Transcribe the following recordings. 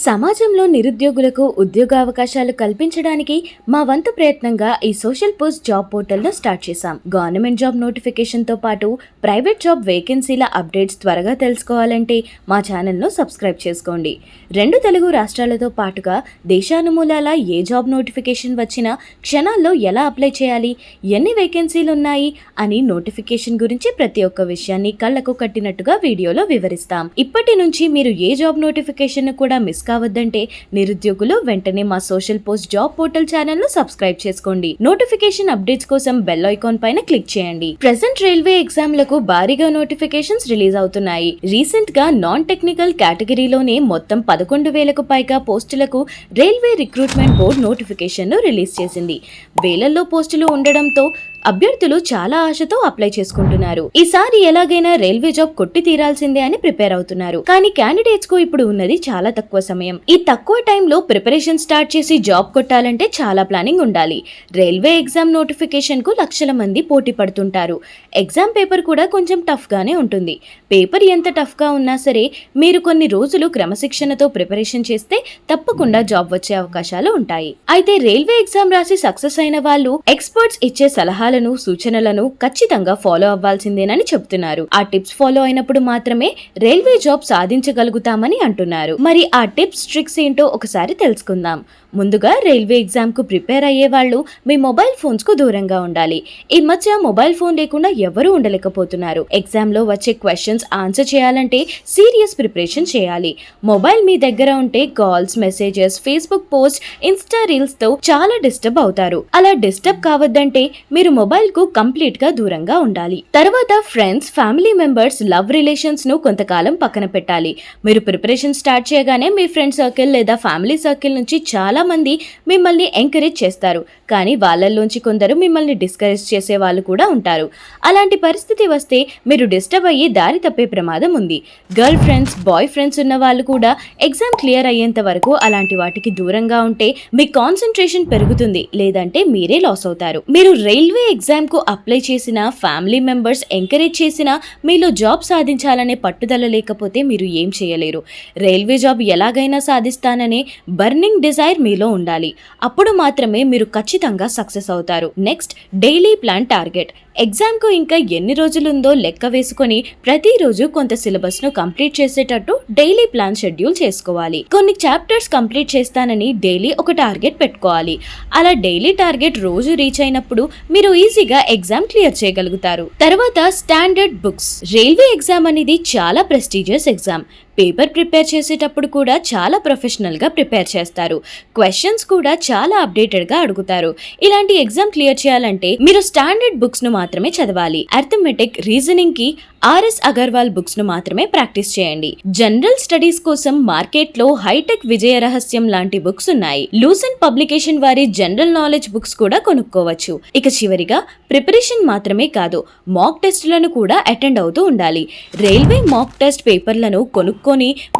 సమాజంలో నిరుద్యోగులకు ఉద్యోగావకాశాలు కల్పించడానికి మా వంతు ప్రయత్నంగా ఈ సోషల్ పోస్ట్ జాబ్ పోర్టల్ను స్టార్ట్ చేశాం. గవర్నమెంట్ జాబ్ నోటిఫికేషన్తో పాటు ప్రైవేట్ జాబ్ వేకెన్సీల అప్డేట్స్ త్వరగా తెలుసుకోవాలంటే మా ఛానల్ను సబ్స్క్రైబ్ చేసుకోండి. 2 తెలుగు రాష్ట్రాలతో పాటుగా దేశానుమూలాల ఏ జాబ్ నోటిఫికేషన్ వచ్చినా క్షణాల్లో ఎలా అప్లై చేయాలి, ఎన్ని వేకెన్సీలు ఉన్నాయి అని నోటిఫికేషన్ గురించి ప్రతి ఒక్క విషయాన్ని కళ్లకు కట్టినట్టుగా వీడియోలో వివరిస్తాం. ఇప్పటి నుంచి మీరు ఏ జాబ్ నోటిఫికేషన్ కూడా మిస్ కావద్దంటే నిరుద్యోగులు వెంటనే మా social post job portal channel ను సబ్స్క్రైబ్ చేసుకోండి. నోటిఫికేషన్ అప్డేట్స్ కోసం బెల్ ఐకాన్ పైన క్లిక్ చేయండి. ప్రెజెంట్ రైల్వే ఎగ్జామ్లకు భారీగా నోటిఫికేషన్స్ రిలీజ్ అవుతున్నాయి. రీసెంట్ గా నాన్ టెక్నికల్ కేటగిరీలోనే మొత్తం 11,000కు పైగా పోస్టులకు రైల్వే రిక్రూట్మెంట్ బోర్డు నోటిఫికేషన్ ను రిలీజ్ చేసింది. వేలల్లో పోస్టులు ఉండడంతో అభ్యర్థులు చాలా ఆశతో అప్లై చేసుకుంటున్నారు. ఈసారి ఎలాగైనా రైల్వే జాబ్ కొట్టి తీరాల్సిందే అని ప్రిపేర్ అవుతున్నారు. కానీ క్యాండిడేట్స్ కు ఇప్పుడు ఉన్నది చాలా తక్కువ సమయం. ఈ తక్కువ టైంలో ప్రిపరేషన్ స్టార్ట్ చేసి జాబ్ కొట్టాలంటే చాలా ప్లానింగ్ ఉండాలి. రైల్వే ఎగ్జామ్ నోటిఫికేషన్ కు లక్షల మంది పోటీ పడుతుంటారు. ఎగ్జామ్ పేపర్ కూడా కొంచెం టఫ్ గానే ఉంటుంది. పేపర్ ఎంత టఫ్ గా ఉన్నా సరే మీరు కొన్ని రోజులు క్రమశిక్షణతో ప్రిపరేషన్ చేస్తే తప్పకుండా జాబ్ వచ్చే అవకాశాలు ఉంటాయి. అయితే రైల్వే ఎగ్జామ్ రాసి సక్సెస్ అయిన వాళ్ళు ఎక్స్పర్ట్స్ ఇచ్చే సలహాలను సూచనలను ఖచ్చితంగా ఫాలో అవ్వాల్సిందేనని చెప్తున్నారు. ఆ టిప్స్ ఫాలో అయినప్పుడు మాత్రమే రైల్వే జాబ్ సాధించగలుగుతామని అంటున్నారు. మరి ఆ టిప్స్ ట్రిక్స్ ఏంటో ఒకసారి తెలుసుకుందాం. ముందుగా రైల్వే ఎగ్జామ్ కు ప్రిపేర్ అయ్యే వాళ్ళు మీ మొబైల్ ఫోన్స్ కు దూరంగా ఉండాలి. ఈ మధ్య మొబైల్ ఫోన్ లేకుండా ఎవరూ ఉండలేకపోతున్నారు. ఎగ్జామ్ లో వచ్చే క్వశ్చన్స్ ఆన్సర్ చేయాలంటే సీరియస్ ప్రిపరేషన్ చేయాలి. మొబైల్ మీ దగ్గర ఉంటే calls, messages, Facebook post, Insta reels తో చాలా డిస్టర్బ్ అవుతారు. అలా డిస్టర్బ్ కావద్దంటే మీరు మొబైల్ కు కంప్లీట్ గా దూరంగా ఉండాలి. తర్వాత friends, family members, love relations ను కొంతకాలం పక్కన పెట్టాలి. మీరు ప్రిపరేషన్ స్టార్ట్ చేయగానే మీ ఫ్రెండ్ సర్కిల్ లేదా ఫ్యామిలీ సర్కిల్ నుంచి చాలా మంది మిమ్మల్ని ఎంకరేజ్ చేస్తారు. కానీ వాళ్ళల్లోంచి కొందరు మిమ్మల్ని డిస్కరేజ్ చేసే వాళ్ళు కూడా ఉంటారు. అలాంటి పరిస్థితి వస్తే మీరు డిస్టర్బ్ అయ్యి దారి తప్పే ప్రమాదం ఉంది. గర్ల్ ఫ్రెండ్స్, బాయ్ ఫ్రెండ్స్ ఉన్న వాళ్ళు కూడా ఎగ్జామ్ క్లియర్ అయ్యేంత వరకు అలాంటి వాటికి దూరంగా ఉంటే మీ కాన్సన్ట్రేషన్ పెరుగుతుంది, లేదంటే మీరే లాస్ అవుతారు. మీరు రైల్వే ఎగ్జామ్ కు అప్లై చేసిన, ఫ్యామిలీ మెంబర్స్ ఎంకరేజ్ చేసినా మీలో జాబ్ సాధించాలనే పట్టుదల లేకపోతే మీరు ఏం చేయలేరు. రైల్వే జాబ్ ఎలాగైనా సాధిస్తాననే బర్నింగ్ డిజైర్ మీలో ఉండాలి. అప్పుడు మాత్రమే మీరు ఖచ్చితంగా సక్సెస్ అవుతారు. Next, daily plan target. Exam కు ఇంకా ఎన్ని రోజులుందో లెక్క వేసుకొని ప్రతిరోజు కొంత సిలబస్ ను కంప్లీట్ చేసేటట్టు డైలీ ప్లాన్ షెడ్యూల్ చేసుకోవాలి. కొన్ని చాప్టర్స్ కంప్లీట్ చేస్తానని డైలీ ఒక టార్గెట్ పెట్టుకోవాలి. అలా డైలీ టార్గెట్ రోజు రీచ్ అయినప్పుడు మీరు ఈజీగా ఎగ్జామ్ క్లియర్ చేయగలుగుతారు. తర్వాత స్టాండర్డ్ బుక్స్. రైల్వే ఎగ్జామ్ అనేది చాలా ప్రెస్టీజియస్ ఎగ్జామ్. పేపర్ ప్రిపేర్ చేసేటప్పుడు కూడా చాలా ప్రొఫెషనల్ గా ప్రిపేర్ చేస్తారు. క్వశ్చన్స్ కూడా చాలా అప్డేటెడ్ గా అడుగుతారు. ఇలాంటి ఎగ్జామ్ క్లియర్ చేయాలంటే మీరు స్టాండర్డ్ బుక్స్ ను మాత్రమే చదవాలి. అర్థమెటిక్, రీజనింగ్ కి ఆర్ఎస్ అగర్వాల్ బుక్స్ ను మాత్రమే ప్రాక్టీస్ చేయండి. జనరల్ స్టడీస్ కోసం మార్కెట్ లో హైటెక్, విజయ రహస్యం లాంటి బుక్స్ ఉన్నాయి. లూసెంట్ పబ్లికేషన్ వారి జనరల్ నాలెడ్జ్ బుక్స్ కూడా కొనుక్కోవచ్చు. ఇక చివరిగా ప్రిపరేషన్ మాత్రమే కాదు, మాక్ టెస్టులను కూడా అటెండ్ అవుతూ ఉండాలి. రైల్వే మాక్ టెస్ట్ పేపర్లను కొనుక్కొని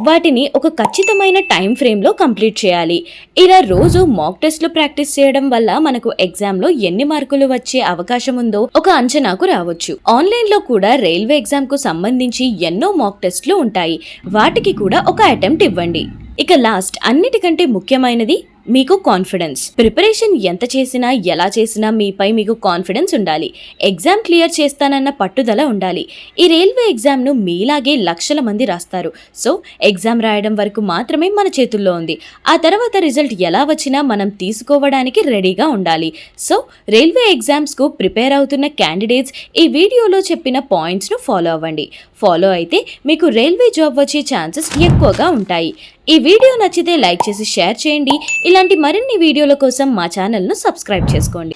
వాటిని ఒక ఖచ్చితమైన టైం ఫ్రేమ్ లో కంప్లీట్ చేయాలి. ఇలా రోజు మాక్ టెస్ట్లు ప్రాక్టీస్ చేయడం వల్ల మనకు ఎగ్జామ్ లో ఎన్ని మార్కులు వచ్చే అవకాశం ఉందో ఒక అంచనాకు రావచ్చు. ఆన్లైన్ లో కూడా రైల్వే ఎగ్జామ్ కు సంబంధించి ఎన్నో మాక్ టెస్ట్లు ఉంటాయి. వాటికి కూడా ఒక అటెంప్ట్ ఇవ్వండి. ఇక లాస్ట్, అన్నిటికంటే ముఖ్యమైనది మీకు కాన్ఫిడెన్స్. ప్రిపరేషన్ ఎంత చేసినా, ఎలా చేసినా మీపై మీకు కాన్ఫిడెన్స్ ఉండాలి. ఎగ్జామ్ క్లియర్ చేస్తానన్న పట్టుదల ఉండాలి. ఈ రైల్వే ఎగ్జామ్ ను మీలాగే లక్షల మంది రాస్తారు. సో ఎగ్జామ్ రాయడం వరకు మాత్రమే మన చేతుల్లో ఉంది. ఆ తర్వాత రిజల్ట్ ఎలా వచ్చినా మనం తీసుకోవడానికి రెడీగా ఉండాలి. సో రైల్వే ఎగ్జామ్స్ కు ప్రిపేర్ అవుతున్న క్యాండిడేట్స్ ఈ వీడియోలో చెప్పిన పాయింట్స్ ను ఫాలో అవ్వండి. ఫాలో అయితే మీకు రైల్వే జాబ్ వచ్చే ఛాన్సెస్ ఎక్కువగా ఉంటాయి. ఈ వీడియో నచ్చితే లైక్ చేసి షేర్ చేయండి. ఇలాంటి మరిన్ని వీడియోల కోసం మా ఛానల్ను సబ్స్క్రైబ్ చేసుకోండి.